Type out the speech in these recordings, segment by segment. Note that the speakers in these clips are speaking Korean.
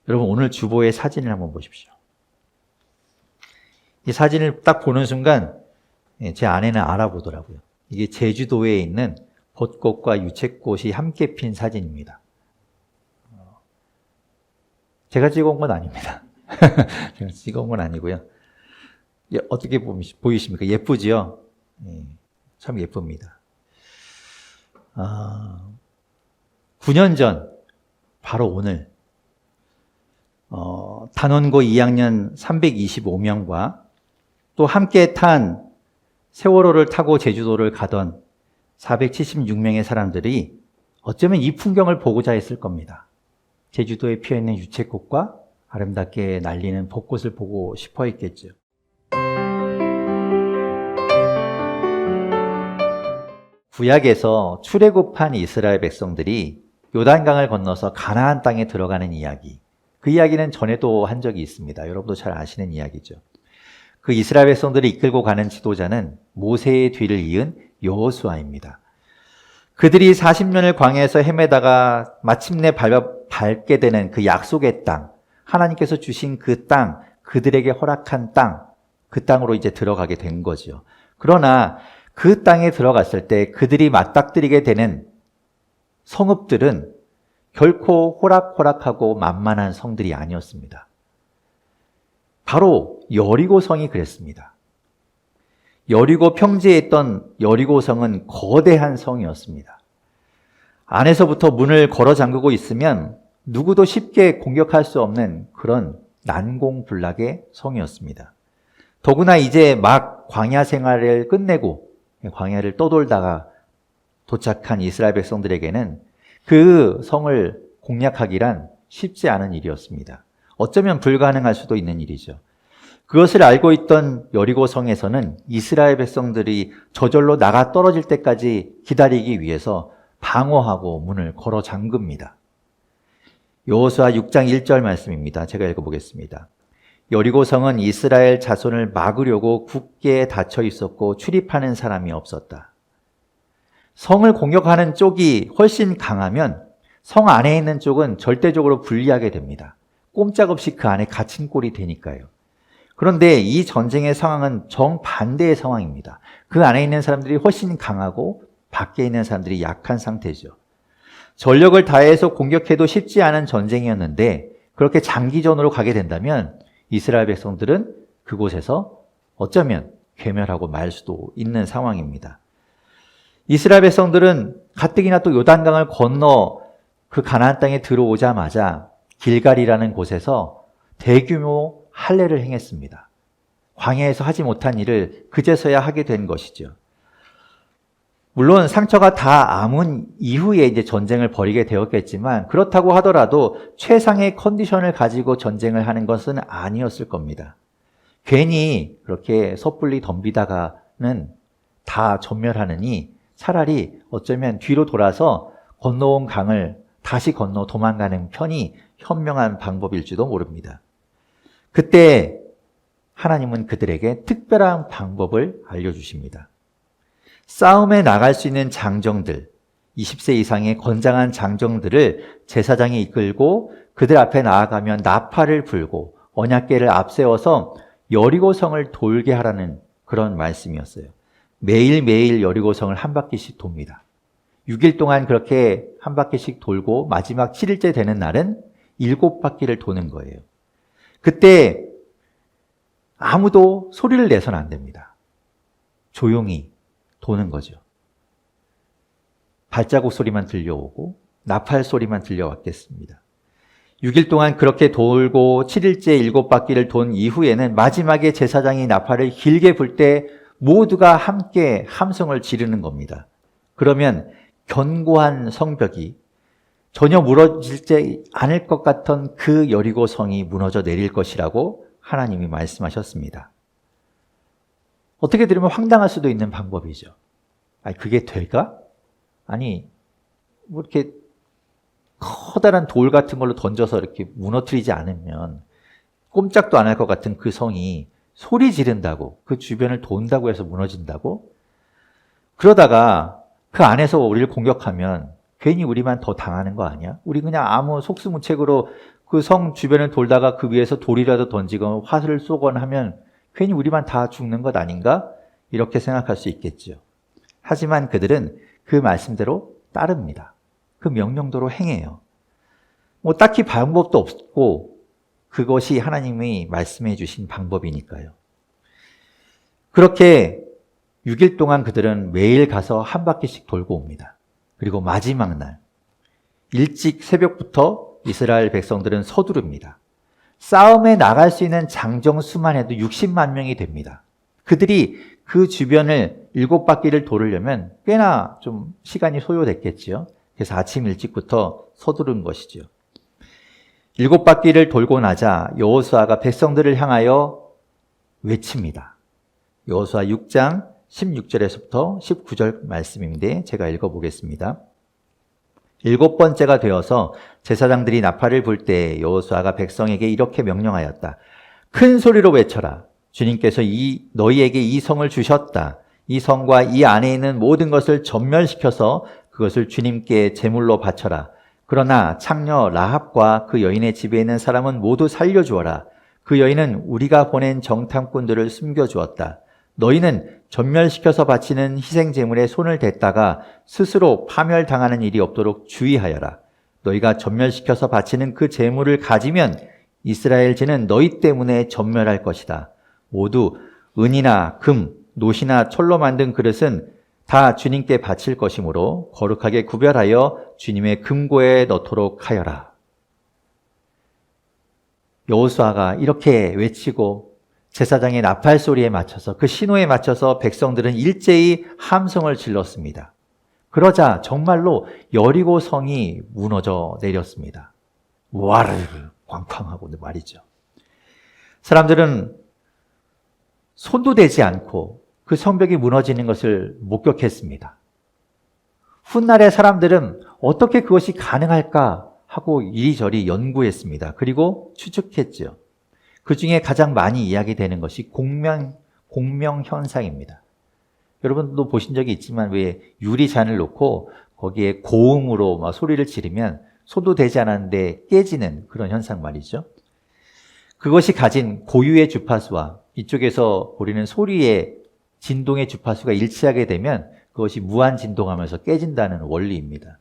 여러분 오늘 주보의 사진을 한번 보십시오. 이 사진을 딱 보는 순간 제 아내는 알아보더라고요. 이게 제주도에 있는 벚꽃과 유채꽃이 함께 핀 사진입니다. 제가 찍어온 건 아닙니다. 제가 찍어온 건 아니고요. 어떻게 보이십니까? 예쁘지요? 참 예쁩니다. 9년 전, 바로 오늘, 단원고 2학년 325명과 또 함께 탄 세월호를 타고 제주도를 가던 476명의 사람들이 어쩌면 이 풍경을 보고자 했을 겁니다. 제주도에 피어있는 유채꽃과 아름답게 날리는 벚꽃을 보고 싶어 했겠죠. 구약에서 출애굽한 이스라엘 백성들이 요단강을 건너서 가나안 땅에 들어가는 이야기, 그 이야기는 전에도 한 적이 있습니다. 여러분도 잘 아시는 이야기죠. 그 이스라엘 백성들을 이끌고 가는 지도자는 모세의 뒤를 이은 여호수아입니다. 그들이 40년을 광야에서 헤매다가 마침내 밟게 되는 그 약속의 땅, 하나님께서 주신 그 땅, 그들에게 허락한 땅, 그 땅으로 이제 들어가게 된 거죠. 그러나 그 땅에 들어갔을 때 그들이 맞닥뜨리게 되는 성읍들은 결코 호락호락하고 만만한 성들이 아니었습니다. 바로 여리고성이 그랬습니다. 여리고 평지에 있던 여리고성은 거대한 성이었습니다. 안에서부터 문을 걸어 잠그고 있으면 누구도 쉽게 공격할 수 없는 그런 난공불락의 성이었습니다. 더구나 이제 막 광야 생활을 끝내고 광야를 떠돌다가 도착한 이스라엘 백성들에게는 그 성을 공략하기란 쉽지 않은 일이었습니다. 어쩌면 불가능할 수도 있는 일이죠. 그것을 알고 있던 여리고성에서는 이스라엘 백성들이 저절로 나가 떨어질 때까지 기다리기 위해서 방어하고 문을 걸어 잠깁니다. 여호수아 6장 1절 말씀입니다. 제가 읽어보겠습니다. 여리고성은 이스라엘 자손을 막으려고 굳게 닫혀 있었고 출입하는 사람이 없었다. 성을 공격하는 쪽이 훨씬 강하면 성 안에 있는 쪽은 절대적으로 불리하게 됩니다. 꼼짝없이 그 안에 갇힌 꼴이 되니까요. 그런데 이 전쟁의 상황은 정반대의 상황입니다. 그 안에 있는 사람들이 훨씬 강하고 밖에 있는 사람들이 약한 상태죠. 전력을 다해서 공격해도 쉽지 않은 전쟁이었는데 그렇게 장기전으로 가게 된다면 이스라엘 백성들은 그곳에서 어쩌면 괴멸하고 말 수도 있는 상황입니다. 이스라엘 백성들은 가뜩이나 또 요단강을 건너 그 가나안 땅에 들어오자마자 길갈이라는 곳에서 대규모 할례를 행했습니다. 광야에서 하지 못한 일을 그제서야 하게 된 것이죠. 물론 상처가 다 아문 이후에 이제 전쟁을 벌이게 되었겠지만 그렇다고 하더라도 최상의 컨디션을 가지고 전쟁을 하는 것은 아니었을 겁니다. 괜히 그렇게 섣불리 덤비다가는 다 전멸하느니 차라리 어쩌면 뒤로 돌아서 건너온 강을 다시 건너 도망가는 편이 현명한 방법일지도 모릅니다. 그때 하나님은 그들에게 특별한 방법을 알려주십니다. 싸움에 나갈 수 있는 장정들, 20세 이상의 건장한 장정들을 제사장이 이끌고 그들 앞에 나아가면 나팔을 불고 언약궤를 앞세워서 여리고성을 돌게 하라는 그런 말씀이었어요. 매일매일 여리고성을 한 바퀴씩 돕니다. 6일 동안 그렇게 한 바퀴씩 돌고 마지막 7일째 되는 날은 7바퀴를 도는 거예요. 그때 아무도 소리를 내서는 안 됩니다. 조용히 도는 거죠. 발자국 소리만 들려오고 나팔 소리만 들려왔겠습니다. 6일 동안 그렇게 돌고 7일째 7바퀴를 돈 이후에는 마지막에 제사장이 나팔을 길게 불 때 모두가 함께 함성을 지르는 겁니다. 그러면 견고한 성벽이 전혀 무너지지 않을 것 같던 그 여리고성이 무너져 내릴 것이라고 하나님이 말씀하셨습니다. 어떻게 들으면 황당할 수도 있는 방법이죠. 아니, 그게 될까? 아니, 뭐 이렇게 커다란 돌 같은 걸로 던져서 이렇게 무너뜨리지 않으면 꼼짝도 안 할 것 같은 그 성이 소리 지른다고, 그 주변을 돈다고 해서 무너진다고? 그러다가 그 안에서 우리를 공격하면 괜히 우리만 더 당하는 거 아니야? 우리 그냥 아무 속수무책으로 그 성 주변을 돌다가 그 위에서 돌이라도 던지거나 화살을 쏘거나 하면 괜히 우리만 다 죽는 것 아닌가? 이렇게 생각할 수 있겠죠. 하지만 그들은 그 말씀대로 따릅니다. 그 명령대로 행해요. 딱히 방법도 없고 그것이 하나님이 말씀해 주신 방법이니까요. 그렇게 6일 동안 그들은 매일 가서 한 바퀴씩 돌고 옵니다. 그리고 마지막 날 일찍 새벽부터 이스라엘 백성들은 서두릅니다. 싸움에 나갈 수 있는 장정수만 해도 60만 명이 됩니다. 그들이 그 주변을 7바퀴를 돌으려면 꽤나 좀 시간이 소요됐겠지요. 그래서 아침 일찍부터 서두른 것이죠. 7바퀴를 돌고 나자 여호수아가 백성들을 향하여 외칩니다. 여호수아 6장 16절에서부터 19절 말씀인데 제가 읽어보겠습니다. 7번째가 되어서 제사장들이 나팔을 불 때 여호수아가 백성에게 이렇게 명령하였다. 큰 소리로 외쳐라. 주님께서 너희에게 이 성을 주셨다. 이 성과 이 안에 있는 모든 것을 전멸시켜서 그것을 주님께 제물로 바쳐라. 그러나 창녀 라합과 그 여인의 집에 있는 사람은 모두 살려주어라. 그 여인은 우리가 보낸 정탐꾼들을 숨겨주었다. 너희는 전멸시켜서 바치는 희생제물에 손을 댔다가 스스로 파멸당하는 일이 없도록 주의하여라. 너희가 전멸시켜서 바치는 그 제물을 가지면 이스라엘 지는 너희 때문에 전멸할 것이다. 모두 은이나 금, 놋이나 철로 만든 그릇은 다 주님께 바칠 것이므로 거룩하게 구별하여 주님의 금고에 넣도록 하여라. 여호수아가 이렇게 외치고 제사장의 나팔 소리에 맞춰서 그 신호에 맞춰서 백성들은 일제히 함성을 질렀습니다. 그러자 정말로 여리고 성이 무너져 내렸습니다. 와르르 쾅쾅하고 말이죠. 사람들은 손도 대지 않고 그 성벽이 무너지는 것을 목격했습니다. 훗날의 사람들은 어떻게 그것이 가능할까 하고 이리저리 연구했습니다. 그리고 추측했죠. 그 중에 가장 많이 이야기되는 것이 공명 현상입니다. 여러분도 보신 적이 있지만 왜 유리잔을 놓고 거기에 고음으로 막 소리를 지르면 손도 대지 않았는데 깨지는 그런 현상 말이죠. 그것이 가진 고유의 주파수와 이쪽에서 우리는 소리의 진동의 주파수가 일치하게 되면 그것이 무한 진동하면서 깨진다는 원리입니다.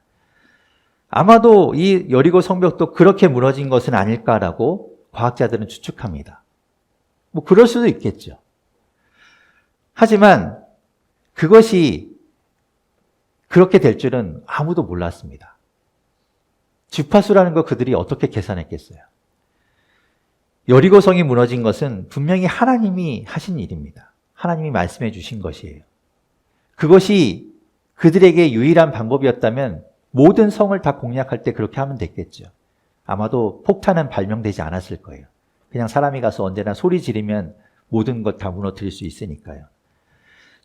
아마도 이 여리고 성벽도 그렇게 무너진 것은 아닐까라고 과학자들은 추측합니다. 그럴 수도 있겠죠. 하지만 그것이 그렇게 될 줄은 아무도 몰랐습니다. 주파수라는 거 그들이 어떻게 계산했겠어요? 여리고성이 무너진 것은 분명히 하나님이 하신 일입니다. 하나님이 말씀해 주신 것이에요. 그것이 그들에게 유일한 방법이었다면 모든 성을 다 공략할 때 그렇게 하면 됐겠죠. 아마도 폭탄은 발명되지 않았을 거예요. 그냥 사람이 가서 언제나 소리 지르면 모든 것 다 무너뜨릴 수 있으니까요.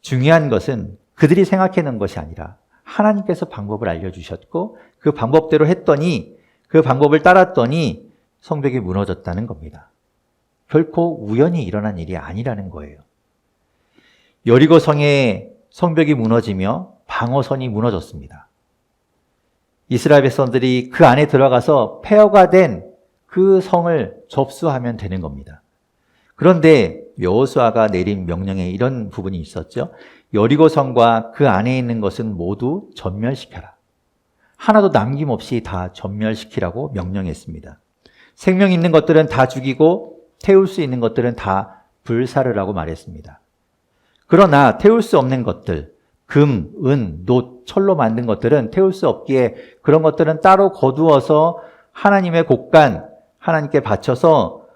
중요한 것은 그들이 생각해 놓은 것이 아니라 하나님께서 방법을 알려주셨고 그 방법대로 했더니 그 방법을 따랐더니 성벽이 무너졌다는 겁니다. 결코 우연히 일어난 일이 아니라는 거예요. 여리고 성의 성벽이 무너지며 방어선이 무너졌습니다. 이스라엘 백성들이 그 안에 들어가서 폐허가 된 그 성을 접수하면 되는 겁니다. 그런데 여호수아가 내린 명령에 이런 부분이 있었죠. 여리고 성과 그 안에 있는 것은 모두 전멸시켜라. 하나도 남김없이 다 전멸시키라고 명령했습니다. 생명 있는 것들은 다 죽이고 태울 수 있는 것들은 다 불사르라고 말했습니다. 그러나 태울 수 없는 것들, 금, 은, 놋, 철로 만든 것들은 태울 수 없기에 그런 것들은 따로 거두어서 하나님의 곳간, 하나님께 바쳐서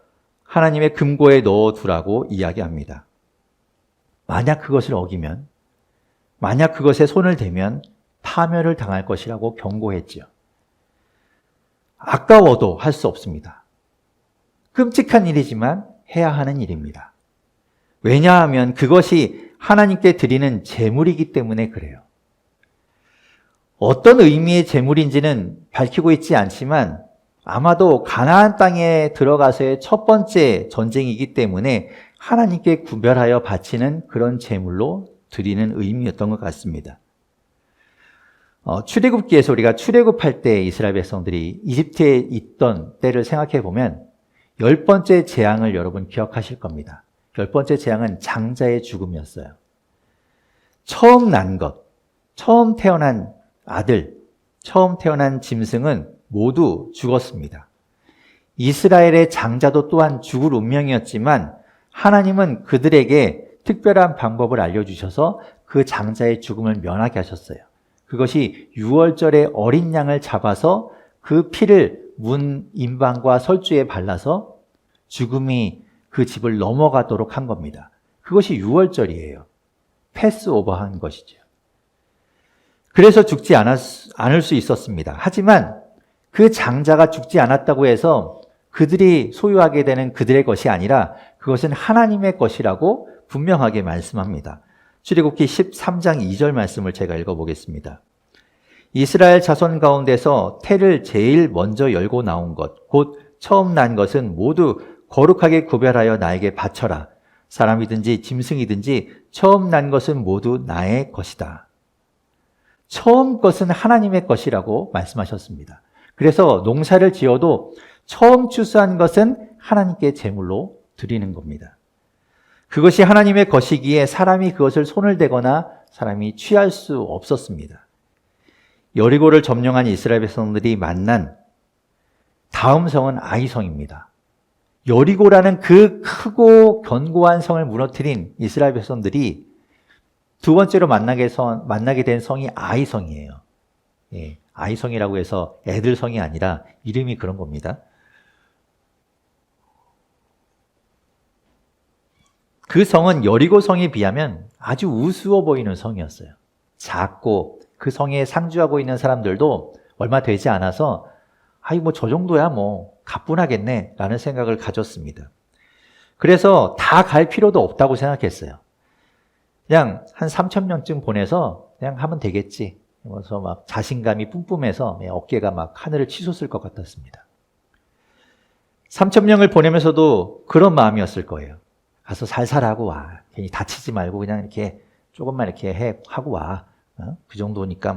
하나님의 금고에 넣어두라고 이야기합니다. 만약 그것을 어기면, 만약 그것에 손을 대면 파멸을 당할 것이라고 경고했지요. 아까워도 할 수 없습니다. 끔찍한 일이지만 해야 하는 일입니다. 왜냐하면 그것이 하나님께 드리는 제물이기 때문에 그래요. 어떤 의미의 제물인지는 밝히고 있지 않지만 아마도 가나안 땅에 들어가서의 첫 번째 전쟁이기 때문에 하나님께 구별하여 바치는 그런 제물로 드리는 의미였던 것 같습니다. 출애굽기에서 우리가 출애굽할 때 이스라엘 백성들이 이집트에 있던 때를 생각해 보면 10번째 재앙을 여러분 기억하실 겁니다. 10번째 재앙은 장자의 죽음이었어요. 처음 난 것, 처음 태어난 아들, 처음 태어난 짐승은 모두 죽었습니다. 이스라엘의 장자도 또한 죽을 운명이었지만 하나님은 그들에게 특별한 방법을 알려주셔서 그 장자의 죽음을 면하게 하셨어요. 그것이 유월절에 어린 양을 잡아서 그 피를 문 임방과 설주에 발라서 죽음이 그 집을 넘어가도록 한 겁니다. 그것이 유월절이에요. 패스오버한 것이죠. 그래서 죽지 않을 수 있었습니다. 하지만 그 장자가 죽지 않았다고 해서 그들이 소유하게 되는 그들의 것이 아니라 그것은 하나님의 것이라고 분명하게 말씀합니다. 출애굽기 13장 2절 말씀을 제가 읽어보겠습니다. 이스라엘 자손 가운데서 태를 제일 먼저 열고 나온 것, 곧 처음 난 것은 모두 거룩하게 구별하여 나에게 바쳐라. 사람이든지 짐승이든지 처음 난 것은 모두 나의 것이다. 처음 것은 하나님의 것이라고 말씀하셨습니다. 그래서 농사를 지어도 처음 추수한 것은 하나님께 제물로 드리는 겁니다. 그것이 하나님의 것이기에 사람이 그것을 손을 대거나 사람이 취할 수 없었습니다. 여리고를 점령한 이스라엘 백성들이 만난 다음 성은 아이성입니다. 여리고라는 그 크고 견고한 성을 무너뜨린 이스라엘 백성들이 두 번째로 만나게 된 성이 아이성이에요. 예, 아이성이라고 해서 애들 성이 아니라 이름이 그런 겁니다. 그 성은 여리고 성에 비하면 아주 우스워 보이는 성이었어요. 작고 그 성에 상주하고 있는 사람들도 얼마 되지 않아서 저 정도야 가뿐하겠네 라는 생각을 가졌습니다. 그래서 다 갈 필요도 없다고 생각했어요. 그냥 한 3,000명쯤 보내서 그냥 하면 되겠지. 그래서 막 자신감이 뿜뿜해서 어깨가 막 하늘을 치솟을 것 같았습니다. 3,000명을 보내면서도 그런 마음이었을 거예요. 가서 살살하고 와. 괜히 다치지 말고 그냥 이렇게 조금만 이렇게 하고 와. 그 정도니까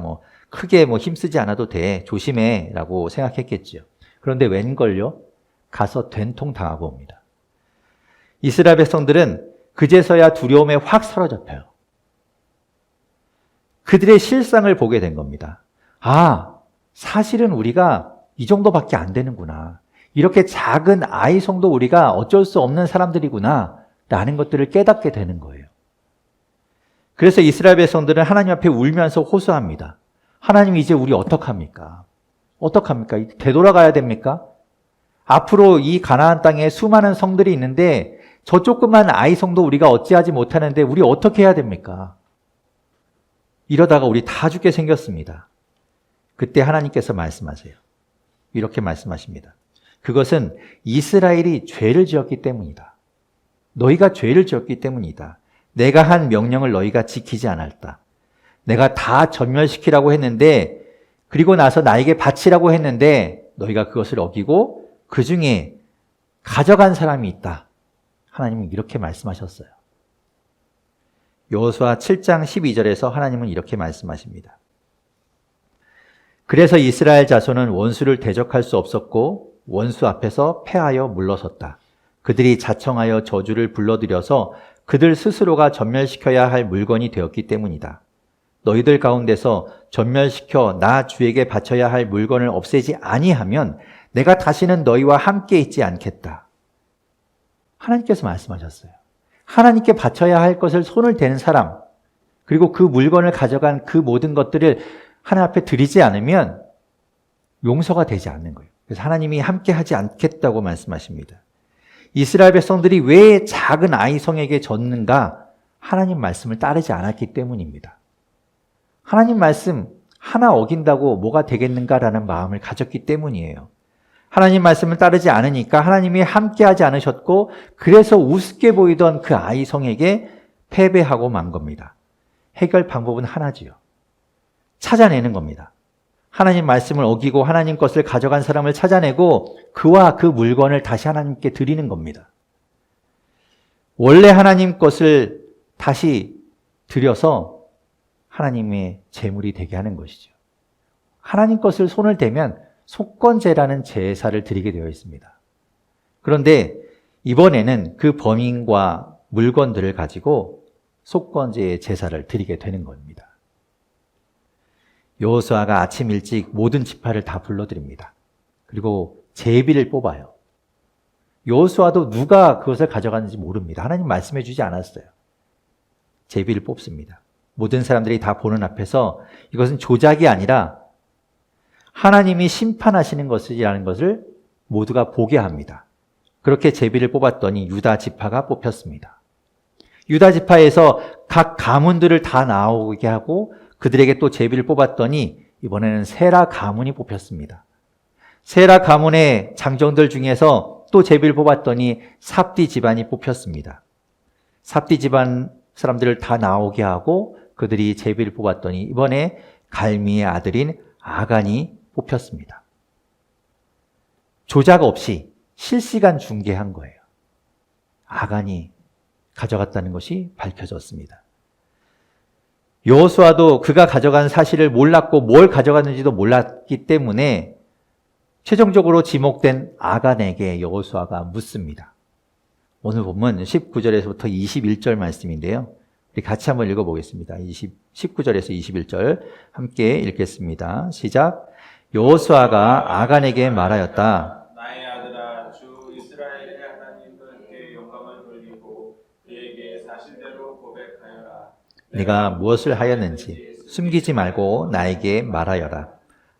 크게 힘쓰지 않아도 돼. 조심해. 라고 생각했겠죠. 그런데 웬걸요? 가서 된통 당하고 옵니다. 이스라엘 백성들은 그제서야 두려움에 확 사로잡혀요. 그들의 실상을 보게 된 겁니다. 사실은 우리가 이 정도밖에 안 되는구나. 이렇게 작은 아이성도 우리가 어쩔 수 없는 사람들이구나. 라는 것들을 깨닫게 되는 거예요. 그래서 이스라엘 백성들은 하나님 앞에 울면서 호소합니다. 하나님 이제 우리 어떡합니까? 어떡합니까? 되돌아가야 됩니까? 앞으로 이 가나안 땅에 수많은 성들이 있는데 저 조그만 아이성도 우리가 어찌하지 못하는데 우리 어떻게 해야 됩니까? 이러다가 우리 다 죽게 생겼습니다. 그때 하나님께서 말씀하세요. 이렇게 말씀하십니다. 그것은 이스라엘이 죄를 지었기 때문이다. 너희가 죄를 지었기 때문이다. 내가 한 명령을 너희가 지키지 않았다. 내가 다 전멸시키라고 했는데 그리고 나서 나에게 바치라고 했는데 너희가 그것을 어기고 그 중에 가져간 사람이 있다. 하나님은 이렇게 말씀하셨어요. 여호수아 7장 12절에서 하나님은 이렇게 말씀하십니다. 그래서 이스라엘 자손은 원수를 대적할 수 없었고 원수 앞에서 패하여 물러섰다. 그들이 자청하여 저주를 불러들여서 그들 스스로가 전멸시켜야 할 물건이 되었기 때문이다. 너희들 가운데서 전멸시켜 나 주에게 바쳐야 할 물건을 없애지 아니하면 내가 다시는 너희와 함께 있지 않겠다. 하나님께서 말씀하셨어요. 하나님께 바쳐야 할 것을 손을 대는 사람, 그리고 그 물건을 가져간 그 모든 것들을 하나님 앞에 드리지 않으면 용서가 되지 않는 거예요. 그래서 하나님이 함께 하지 않겠다고 말씀하십니다. 이스라엘 백성들이 왜 작은 아이성에게 졌는가? 하나님 말씀을 따르지 않았기 때문입니다. 하나님 말씀 하나 어긴다고 뭐가 되겠는가라는 마음을 가졌기 때문이에요. 하나님 말씀을 따르지 않으니까 하나님이 함께하지 않으셨고 그래서 우습게 보이던 그 아이성에게 패배하고 만 겁니다. 해결 방법은 하나지요. 찾아내는 겁니다. 하나님 말씀을 어기고 하나님 것을 가져간 사람을 찾아내고 그와 그 물건을 다시 하나님께 드리는 겁니다. 원래 하나님 것을 다시 드려서 하나님의 제물이 되게 하는 것이죠. 하나님 것을 손을 대면 속건제라는 제사를 드리게 되어 있습니다. 그런데 이번에는 그 범인과 물건들을 가지고 속건제의 제사를 드리게 되는 겁니다. 여호수아가 아침 일찍 모든 지파를 다 불러드립니다. 그리고 제비를 뽑아요. 여호수아도 누가 그것을 가져갔는지 모릅니다. 하나님 말씀해 주지 않았어요. 제비를 뽑습니다. 모든 사람들이 다 보는 앞에서 이것은 조작이 아니라 하나님이 심판하시는 것이라는 것을 모두가 보게 합니다. 그렇게 제비를 뽑았더니 유다 지파가 뽑혔습니다. 유다 지파에서 각 가문들을 다 나오게 하고 그들에게 또 제비를 뽑았더니 이번에는 세라 가문이 뽑혔습니다. 세라 가문의 장정들 중에서 또 제비를 뽑았더니 삽디 집안이 뽑혔습니다. 삽디 집안 사람들을 다 나오게 하고 그들이 제비를 뽑았더니 이번에 갈미의 아들인 아간이 뽑혔습니다. 조작 없이 실시간 중계한 거예요. 아간이 가져갔다는 것이 밝혀졌습니다. 여호수아도 그가 가져간 사실을 몰랐고 뭘 가져갔는지도 몰랐기 때문에 최종적으로 지목된 아간에게 여호수아가 묻습니다. 오늘 본문 19절에서부터 21절 말씀인데요. 우리 같이 한번 읽어보겠습니다. 19절에서 21절 함께 읽겠습니다. 시작. 여호수아가 아간에게 말하였다. 나의 아들아, 주 이스라엘의 하나님께 영광을 돌리고 그에게 사실대로 고백하여라. 내가 무엇을 하였는지 숨기지 말고 나에게 말하여라.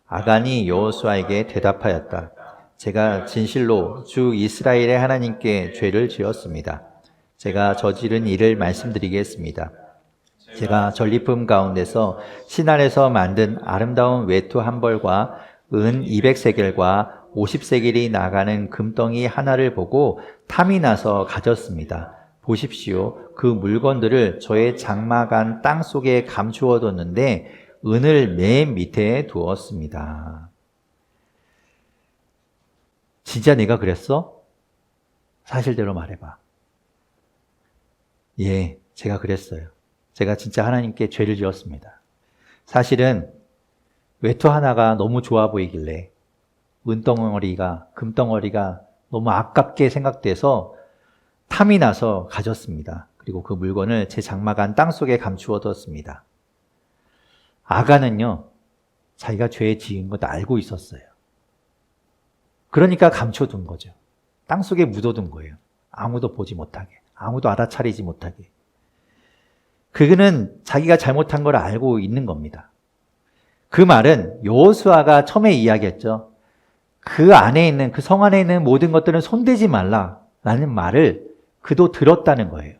아간이 여호수아에게 대답하였다. 제가 진실로 주 이스라엘의 하나님께 죄를 지었습니다. 제가 저지른 일을 말씀드리겠습니다. 제가 전리품 가운데서 신안에서 만든 아름다운 외투 한 벌과 은 200세겔과 50세겔이 나가는 금덩이 하나를 보고 탐이 나서 가졌습니다. 보십시오. 그 물건들을 저의 장막안 땅 속에 감추어 뒀는데 은을 맨 밑에 두었습니다. 진짜 내가 그랬어? 사실대로 말해봐. 예, 제가 그랬어요. 제가 진짜 하나님께 죄를 지었습니다. 사실은 외투 하나가 너무 좋아 보이길래 은덩어리가, 금덩어리가 너무 아깝게 생각돼서 탐이 나서 가졌습니다. 그리고 그 물건을 제 장막안 땅 속에 감추어 뒀습니다. 아간은요, 자기가 죄 지은 것 알고 있었어요. 그러니까 감춰둔 거죠. 땅 속에 묻어둔 거예요. 아무도 보지 못하게, 아무도 알아차리지 못하게. 그는 자기가 잘못한 걸 알고 있는 겁니다. 그 말은 여호수아가 처음에 이야기했죠. 그 안에 있는, 그 성 안에 있는 모든 것들은 손대지 말라라는 말을 그도 들었다는 거예요.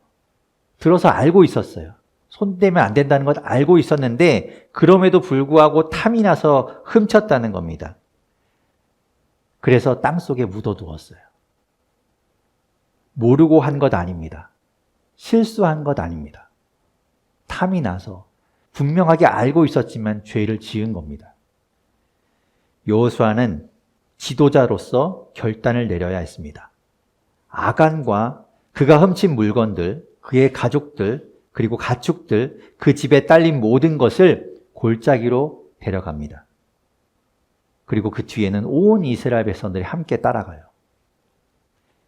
들어서 알고 있었어요. 손대면 안 된다는 것 알고 있었는데 그럼에도 불구하고 탐이 나서 훔쳤다는 겁니다. 그래서 땅속에 묻어두었어요. 모르고 한 것 아닙니다. 실수한 것 아닙니다. 탐이 나서 분명하게 알고 있었지만 죄를 지은 겁니다. 여호수아는 지도자로서 결단을 내려야 했습니다. 아간과 그가 훔친 물건들, 그의 가족들, 그리고 가축들, 그 집에 딸린 모든 것을 골짜기로 데려갑니다. 그리고 그 뒤에는 온 이스라엘 백성들이 함께 따라가요.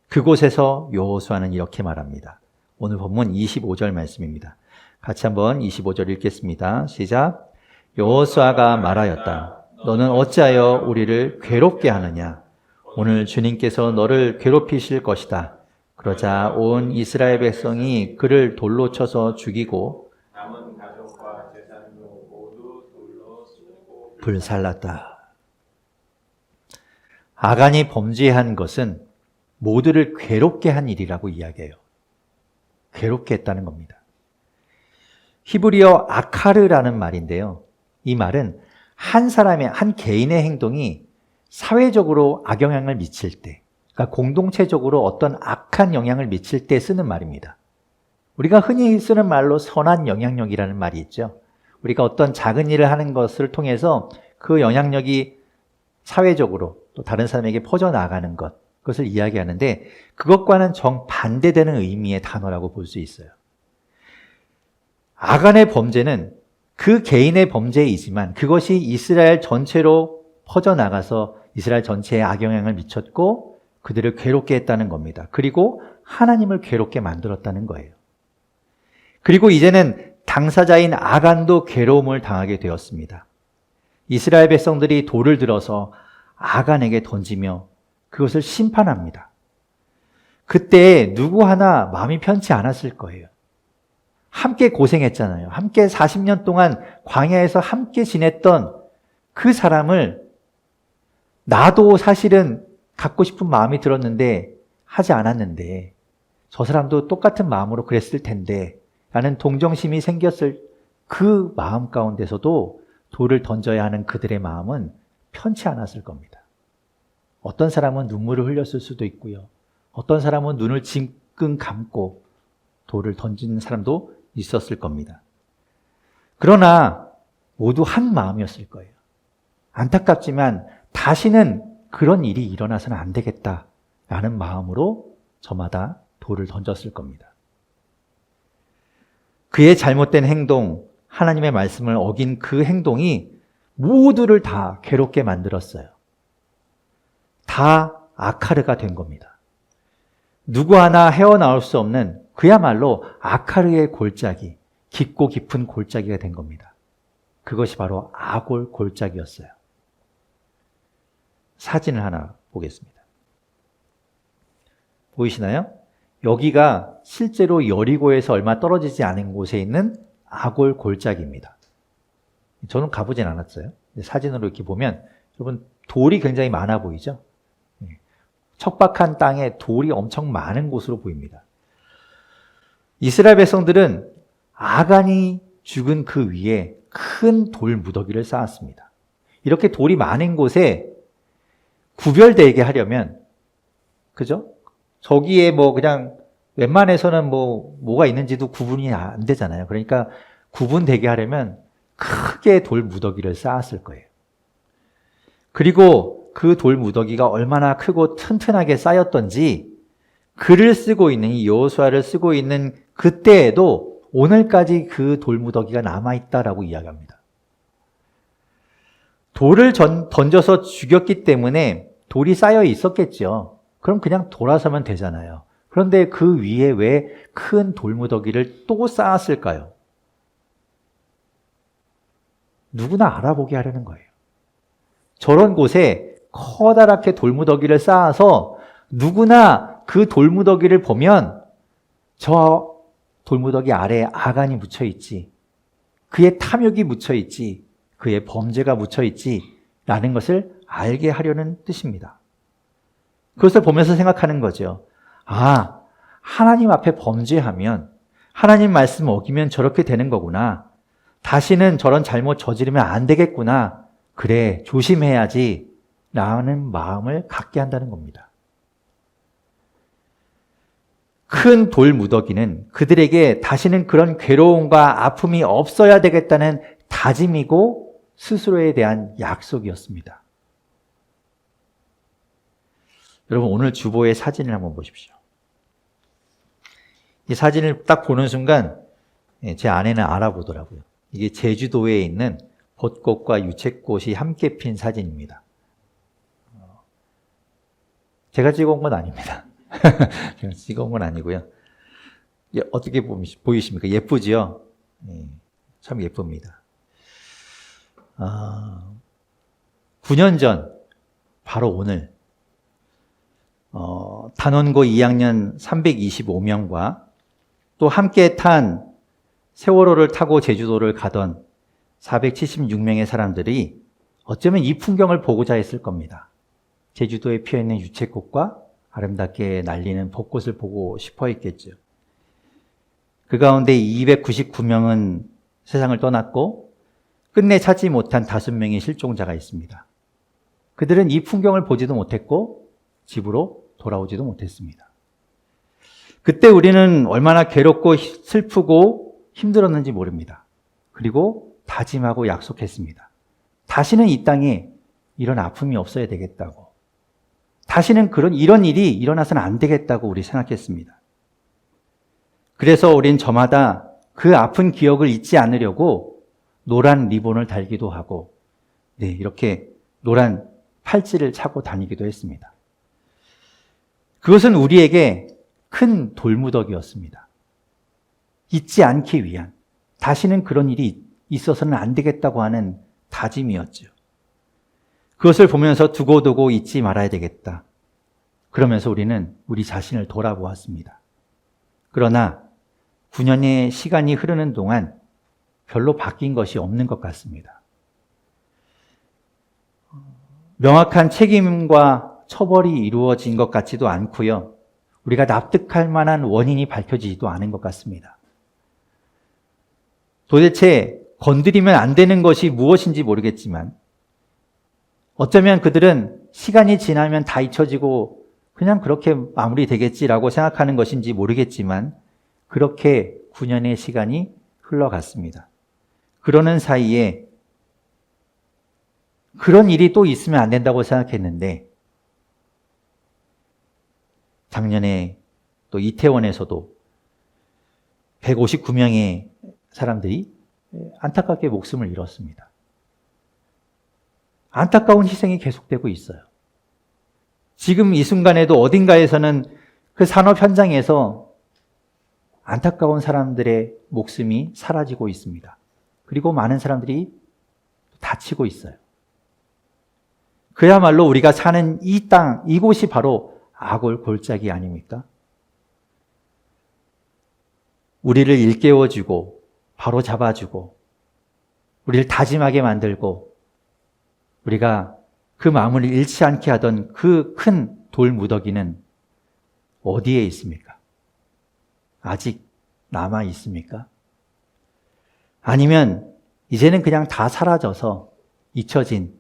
그곳에서 여호수아는 이렇게 말합니다. 오늘 본문 25절 말씀입니다. 같이 한번 25절 읽겠습니다. 시작. 여호수아가 말하였다. 너는 어찌하여 우리를 괴롭게 하느냐? 오늘 주님께서 너를 괴롭히실 것이다. 그러자 온 이스라엘 백성이 그를 돌로 쳐서 죽이고 남은 가족과 재산도 모두 돌로 쏘고 불살랐다. 아간이 범죄한 것은 모두를 괴롭게 한 일이라고 이야기해요. 괴롭게 했다는 겁니다. 히브리어 아카르라는 말인데요. 이 말은 한 사람의, 한 개인의 행동이 사회적으로 악영향을 미칠 때, 그러니까 공동체적으로 어떤 악한 영향을 미칠 때 쓰는 말입니다. 우리가 흔히 쓰는 말로 선한 영향력이라는 말이 있죠. 우리가 어떤 작은 일을 하는 것을 통해서 그 영향력이 사회적으로 또 다른 사람에게 퍼져나가는 것, 그것을 이야기하는데 그것과는 정반대되는 의미의 단어라고 볼 수 있어요. 아간의 범죄는 그 개인의 범죄이지만 그것이 이스라엘 전체로 퍼져나가서 이스라엘 전체에 악영향을 미쳤고 그들을 괴롭게 했다는 겁니다. 그리고 하나님을 괴롭게 만들었다는 거예요. 그리고 이제는 당사자인 아간도 괴로움을 당하게 되었습니다. 이스라엘 백성들이 돌을 들어서 아간에게 던지며 그것을 심판합니다. 그때 누구 하나 마음이 편치 않았을 거예요. 함께 고생했잖아요. 함께 40년 동안 광야에서 함께 지냈던 그 사람을 나도 사실은 갖고 싶은 마음이 들었는데 하지 않았는데 저 사람도 똑같은 마음으로 그랬을 텐데 라는 동정심이 생겼을 그 마음 가운데서도 돌을 던져야 하는 그들의 마음은 편치 않았을 겁니다. 어떤 사람은 눈물을 흘렸을 수도 있고요. 어떤 사람은 눈을 징끈 감고 돌을 던지는 사람도 있었을 겁니다. 그러나 모두 한 마음이었을 거예요. 안타깝지만 다시는 그런 일이 일어나서는 안 되겠다라는 마음으로 저마다 돌을 던졌을 겁니다. 그의 잘못된 행동, 하나님의 말씀을 어긴 그 행동이 모두를 다 괴롭게 만들었어요. 다 아카르가 된 겁니다. 누구 하나 헤어나올 수 없는 그야말로 아카르의 골짜기, 깊고 깊은 골짜기가 된 겁니다. 그것이 바로 아골 골짜기였어요. 사진을 하나 보겠습니다. 보이시나요? 여기가 실제로 여리고에서 얼마 떨어지지 않은 곳에 있는 아골 골짜기입니다. 저는 가보진 않았어요. 사진으로 이렇게 보면 여러분 돌이 굉장히 많아 보이죠? 척박한 땅에 돌이 엄청 많은 곳으로 보입니다. 이스라엘 백성들은 아간이 죽은 그 위에 큰 돌 무더기를 쌓았습니다. 이렇게 돌이 많은 곳에 구별되게 하려면, 그죠? 저기에 뭐 그냥 웬만해서는 뭐가 있는지도 구분이 안 되잖아요. 그러니까 구분되게 하려면 크게 돌 무더기를 쌓았을 거예요. 그리고 그 돌 무더기가 얼마나 크고 튼튼하게 쌓였던지 글을 쓰고 있는 이 여호수아를 쓰고 있는 그때에도 오늘까지 그 돌 무더기가 남아있다라고 이야기합니다. 돌을 던져서 죽였기 때문에 돌이 쌓여 있었겠죠. 그럼 그냥 돌아서면 되잖아요. 그런데 그 위에 왜 큰 돌무더기를 또 쌓았을까요? 누구나 알아보게 하려는 거예요. 저런 곳에 커다랗게 돌무더기를 쌓아서 누구나 그 돌무더기를 보면 저 돌무더기 아래에 아간이 묻혀있지, 그의 탐욕이 묻혀있지, 그의 범죄가 묻혀있지 라는 것을 알게 하려는 뜻입니다. 그것을 보면서 생각하는 거죠. 아, 하나님 앞에 범죄하면, 하나님 말씀 어기면 저렇게 되는 거구나. 다시는 저런 잘못 저지르면 안 되겠구나. 그래, 조심해야지 라는 마음을 갖게 한다는 겁니다. 큰 돌 무더기는 그들에게 다시는 그런 괴로움과 아픔이 없어야 되겠다는 다짐이고 스스로에 대한 약속이었습니다. 여러분, 오늘 주보의 사진을 한번 보십시오. 이 사진을 딱 보는 순간 제 아내는 알아보더라고요. 이게 제주도에 있는 벚꽃과 유채꽃이 함께 핀 사진입니다. 제가 찍어온 건 아닙니다. 제가 찍어온 건 아니고요. 어떻게 보이십니까? 예쁘지요? 참 예쁩니다. 9년 전, 바로 오늘 단원고 2학년 325명과 또 함께 탄 세월호를 타고 제주도를 가던 476명의 사람들이 어쩌면 이 풍경을 보고자 했을 겁니다. 제주도에 피어있는 유채꽃과 아름답게 날리는 벚꽃을 보고 싶어 했겠죠. 그 가운데 299명은 세상을 떠났고 끝내 찾지 못한 5명의 실종자가 있습니다. 그들은 이 풍경을 보지도 못했고 집으로 돌아오지도 못했습니다. 그때 우리는 얼마나 괴롭고 슬프고 힘들었는지 모릅니다. 그리고 다짐하고 약속했습니다. 다시는 이 땅에 이런 아픔이 없어야 되겠다고. 다시는 이런 일이 일어나서는 안 되겠다고 우리 생각했습니다. 그래서 우린 저마다 그 아픈 기억을 잊지 않으려고 노란 리본을 달기도 하고, 네, 이렇게 노란 팔찌를 차고 다니기도 했습니다. 그것은 우리에게 큰 돌무더기였습니다. 잊지 않기 위한, 다시는 그런 일이 있어서는 안 되겠다고 하는 다짐이었죠. 그것을 보면서 두고두고 잊지 말아야 되겠다. 그러면서 우리는 우리 자신을 돌아보았습니다. 그러나 9년의 시간이 흐르는 동안 별로 바뀐 것이 없는 것 같습니다. 명확한 책임과 처벌이 이루어진 것 같지도 않고요. 우리가 납득할 만한 원인이 밝혀지지도 않은 것 같습니다. 도대체 건드리면 안 되는 것이 무엇인지 모르겠지만 어쩌면 그들은 시간이 지나면 다 잊혀지고 그냥 그렇게 마무리되겠지라고 생각하는 것인지 모르겠지만 그렇게 9년의 시간이 흘러갔습니다. 그러는 사이에 그런 일이 또 있으면 안 된다고 생각했는데 작년에 또 이태원에서도 159명의 사람들이 안타깝게 목숨을 잃었습니다. 안타까운 희생이 계속되고 있어요. 지금 이 순간에도 어딘가에서는 그 산업 현장에서 안타까운 사람들의 목숨이 사라지고 있습니다. 그리고 많은 사람들이 다치고 있어요. 그야말로 우리가 사는 이 땅, 이곳이 바로 아골 골짜기 아닙니까? 우리를 일깨워주고 바로 잡아주고 우리를 다짐하게 만들고 우리가 그 마음을 잃지 않게 하던 그 큰 돌무더기는 어디에 있습니까? 아직 남아 있습니까? 아니면 이제는 그냥 다 사라져서 잊혀진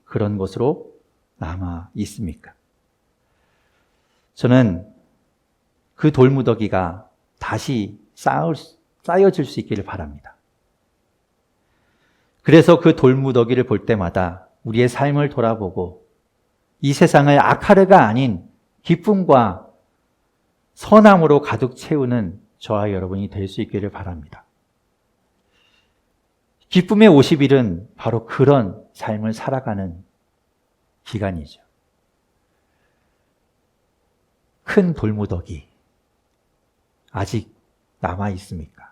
그런 것으로 남아 있습니까? 저는 그 돌무더기가 다시 쌓여질 수 있기를 바랍니다. 그래서 그 돌무더기를 볼 때마다 우리의 삶을 돌아보고 이 세상을 악하르가 아닌 기쁨과 선함으로 가득 채우는 저와 여러분이 될 수 있기를 바랍니다. 기쁨의 50일은 바로 그런 삶을 살아가는 기간이죠. 큰 돌무더기 아직 남아 있습니까?